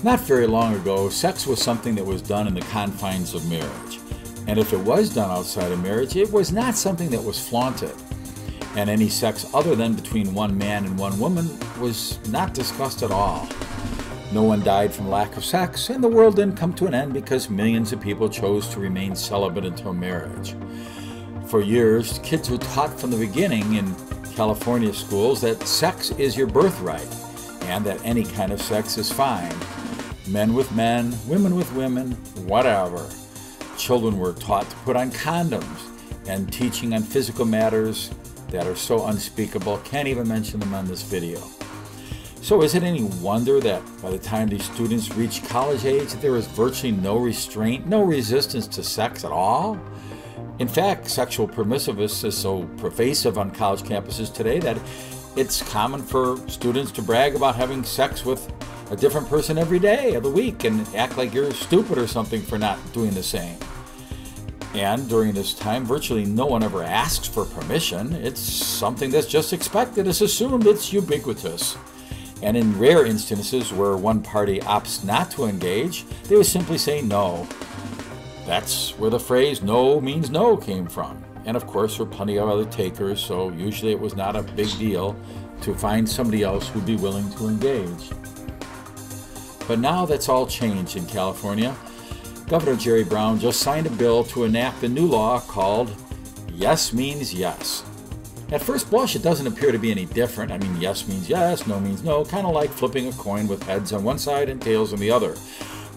Not very long ago, sex was something that was done in the confines of marriage. And if it was done outside of marriage, it was not something that was flaunted. And any sex other than between one man and one woman was not discussed at all. No one died from lack of sex, and the world didn't come to an end because millions of people chose to remain celibate until marriage. For years, kids were taught from the beginning in California schools that sex is your birthright, and that any kind of sex is fine. Men with men, women with women, whatever. Children were taught to put on condoms, and teaching on physical matters that are so unspeakable, can't even mention them on this video. So is it any wonder that by the time these students reach college age, there is virtually no restraint, no resistance to sex at all? In fact, sexual permissiveness is so pervasive on college campuses today that it's common for students to brag about having sex with a different person every day of the week and act like you're stupid or something for not doing the same. And during this time, virtually no one ever asks for permission. It's something that's just expected. It's assumed. It's ubiquitous. And in rare instances where one party opts not to engage, they would simply say no. That's where the phrase no means no came from. And of course, there were plenty of other takers, so usually it was not a big deal to find somebody else who'd be willing to engage. But now that's all changed in California. Governor Jerry Brown just signed a bill to enact a new law called Yes Means Yes. At first blush, it doesn't appear to be any different. I mean, yes means yes, no means no, kind of like flipping a coin with heads on one side and tails on the other.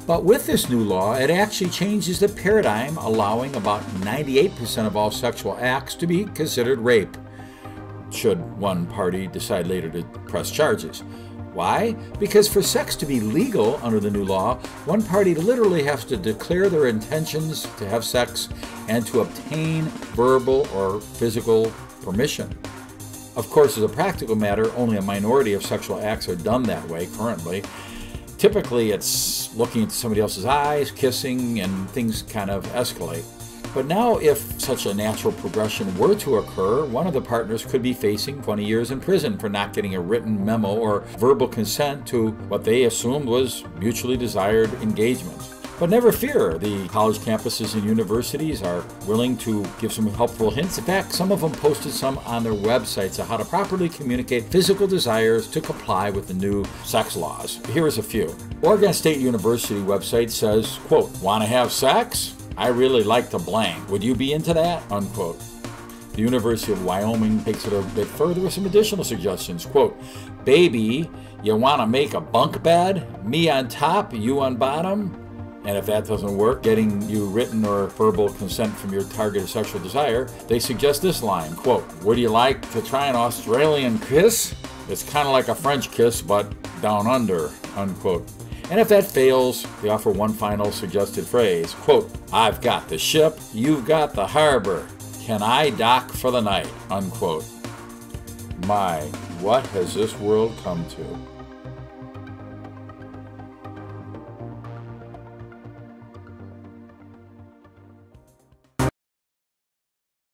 But with this new law, it actually changes the paradigm, allowing about 98% of all sexual acts to be considered rape, should one party decide later to press charges. Why? Because for sex to be legal under the new law, one party literally has to declare their intentions to have sex and to obtain verbal or physical permission. Of course, as a practical matter, only a minority of sexual acts are done that way currently. Typically, it's looking into somebody else's eyes, kissing, and things kind of escalate. But now, if such a natural progression were to occur, one of the partners could be facing 20 years in prison for not getting a written memo or verbal consent to what they assumed was mutually desired engagement. But never fear, the college campuses and universities are willing to give some helpful hints. In fact, some of them posted some on their websites of how to properly communicate physical desires to comply with the new sex laws. Here is a few. Oregon State University website says, quote, "Want to have sex? I really like to blank. Would you be into that?" Unquote. The University of Wyoming takes it a bit further with some additional suggestions. Quote, "Baby, you want to make a bunk bed? Me on top, you on bottom?" And if that doesn't work, getting you written or verbal consent from your target of sexual desire, they suggest this line, quote, "Would you like to try an Australian kiss? It's kind of like a French kiss, but down under," unquote. And if that fails, they offer one final suggested phrase, quote, "I've got the ship, you've got the harbor. Can I dock for the night?" Unquote. My, what has this world come to?